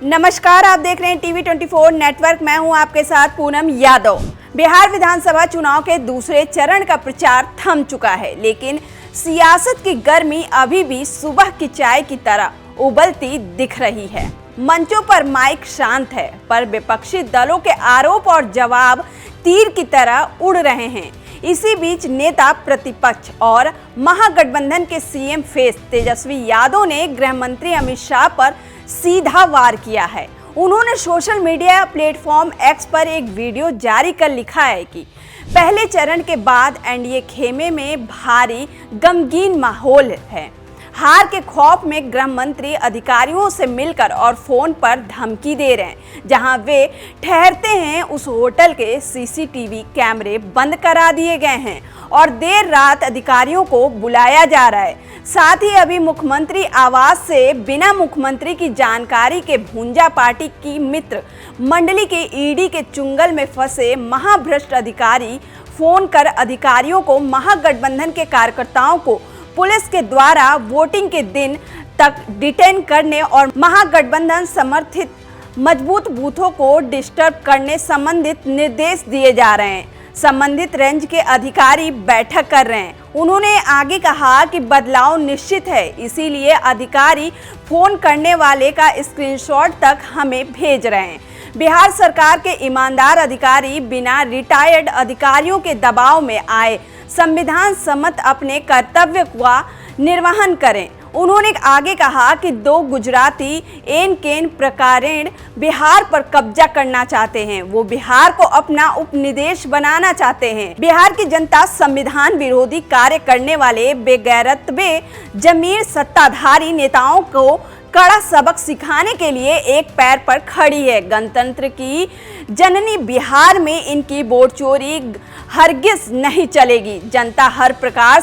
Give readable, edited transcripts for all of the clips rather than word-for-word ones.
नमस्कार, आप देख रहे हैं टीवी 24 नेटवर्क। मैं हूं आपके साथ पूनम यादव। बिहार विधानसभा चुनाव के दूसरे चरण का प्रचार थम चुका है, लेकिन सियासत की गर्मी अभी भी सुबह की चाय की तरह उबलती दिख रही है। मंचों पर माइक शांत है, पर विपक्षी दलों के आरोप और जवाब तीर की तरह उड़ रहे हैं। इसी बीच नेता प्रतिपक्ष और महागठबंधन के सीएम फेस तेजस्वी यादव ने गृह मंत्री अमित शाह पर सीधा वार किया है। उन्होंने सोशल मीडिया प्लेटफॉर्म एक्स पर एक वीडियो जारी कर लिखा है कि पहले चरण के बाद एनडीए खेमे में भारी गमगीन माहौल है। हार के खौफ में गृह मंत्री अधिकारियों से मिलकर और फोन पर धमकी दे रहे हैं। जहां वे ठहरते हैं उस होटल के सीसीटीवी कैमरे बंद करा दिए गए हैं और देर रात अधिकारियों को बुलाया जा रहा है। साथ ही अभी मुख्यमंत्री आवास से बिना मुख्यमंत्री की जानकारी के भुंजा पार्टी की मित्र मंडली के ईडी के चुंगल में फंसे महाभ्रष्ट अधिकारी फोन कर अधिकारियों को महागठबंधन के कार्यकर्ताओं को पुलिस के द्वारा वोटिंग के दिन तक डिटेन करने और महागठबंधन समर्थित मजबूत बूथों को डिस्टर्ब करने संबंधित निर्देश दिए जा रहे हैं। संबंधित रेंज के अधिकारी बैठक कर रहे हैं। उन्होंने आगे कहा कि बदलाव निश्चित है, इसीलिए अधिकारी फोन करने वाले का स्क्रीनशॉट तक हमें भेज रहे हैं। बिहार सरकार के ईमानदार अधिकारी बिना रिटायर्ड अधिकारियों के दबाव में आए संविधान सम्मत अपने कर्तव्य का निर्वहन करें। उन्होंने आगे कहा कि दो गुजराती एन केन प्रकारेण बिहार पर कब्जा करना चाहते हैं। वो बिहार को अपना उपनिदेश बनाना चाहते हैं। बिहार की जनता संविधान विरोधी कार्य करने वाले बेगैरतबे जमीर सत्ताधारी नेताओं को कड़ा सबक सिखाने के लिए एक पैर पर खड़ी है। गणतंत्र की जननी बिहार में इनकी वोट चोरी हरगिज नहीं चलेगी। जनता हर प्रकार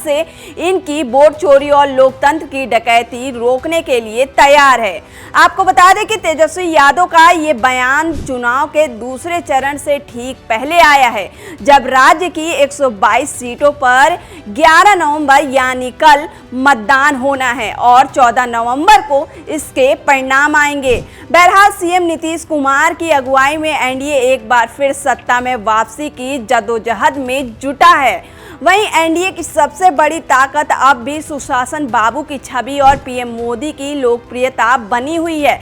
से इनकी वोट चोरी और लोकतंत्र की डकैती रोकने के लिए तैयार है। आपको बता दें कि तेजस्वी यादव का ये बयान चुनाव के दूसरे चरण से ठीक पहले आया है, जब राज्य की 122 सीटों पर 11 नवंबर यानी कल मतदान होना है और 14 नवंबर को इसके परिणाम आएंगे। बहरहाल सीएम नीतीश कुमार की अगुवाई में एनडीए एक बार फिर सत्ता में वापसी की जद्दोजहद में जुटा है। वहीं एनडीए की सबसे बड़ी ताकत अब भी सुशासन बाबू की छवि और पीएम मोदी की लोकप्रियता बनी हुई है।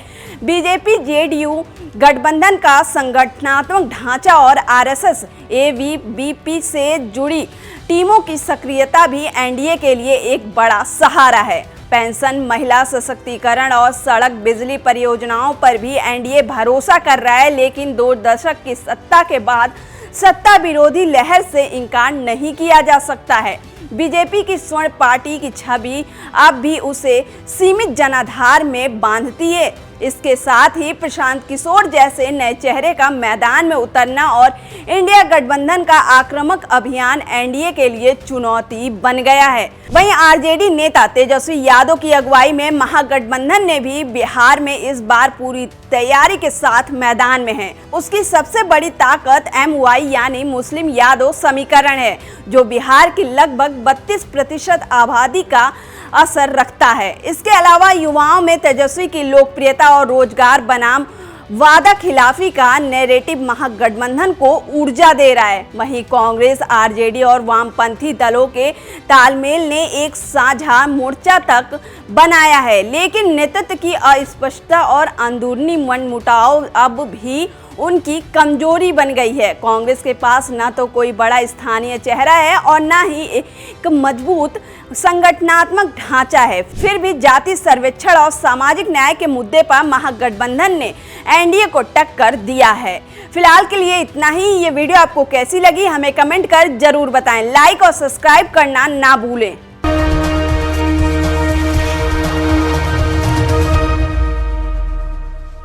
बीजेपी जेडीयू गठबंधन का संगठनात्मक ढांचा और आरएसएस एबीवीपी से जुड़ी टीमों की सक्रियता भी एनडीए के लिए एक बड़ा सहारा है। पेंशन, महिला सशक्तिकरण और सड़क बिजली परियोजनाओं पर भी एनडीए भरोसा कर रहा है, लेकिन 2 दशक की सत्ता के बाद सत्ता विरोधी लहर से इनकार नहीं किया जा सकता है। बीजेपी की स्वर्ण पार्टी की छवि अब भी उसे सीमित जनाधार में बांधती है। इसके साथ ही प्रशांत किशोर जैसे नए चेहरे का मैदान में उतरना और इंडिया गठबंधन का आक्रामक अभियान एनडीए के लिए चुनौती बन गया है। वहीं आरजेडी नेता तेजस्वी यादव की अगुवाई में महागठबंधन ने भी बिहार में इस बार पूरी तैयारी के साथ मैदान में है। उसकी सबसे बड़ी ताकत MY यानी मुस्लिम यादव समीकरण है, जो बिहार की लगभग 32% आबादी का असर रखता है। इसके अलावा युवाओं में तेजस्वी की लोकप्रियता और रोजगार बनाम वादा खिलाफी का नैरेटिव महागठबंधन को ऊर्जा दे रहा है। वहीं कांग्रेस, आरजेडी और वामपंथी दलों के तालमेल ने एक साझा मोर्चा तक बनाया है, लेकिन नेतृत्व की अस्पष्टता और अंदरूनी मनमुटाव अब भी उनकी कमजोरी बन गई है। कांग्रेस के पास न तो कोई बड़ा स्थानीय चेहरा है और न ही एक मजबूत संगठनात्मक ढांचा है। फिर भी जाति सर्वेक्षण और सामाजिक न्याय के मुद्दे पर महागठबंधन ने एनडीए को टक्कर दिया है। फिलहाल के लिए इतना ही। ये वीडियो आपको कैसी लगी हमें कमेंट कर जरूर बताएं। लाइक और सब्सक्राइब करना ना भूलें।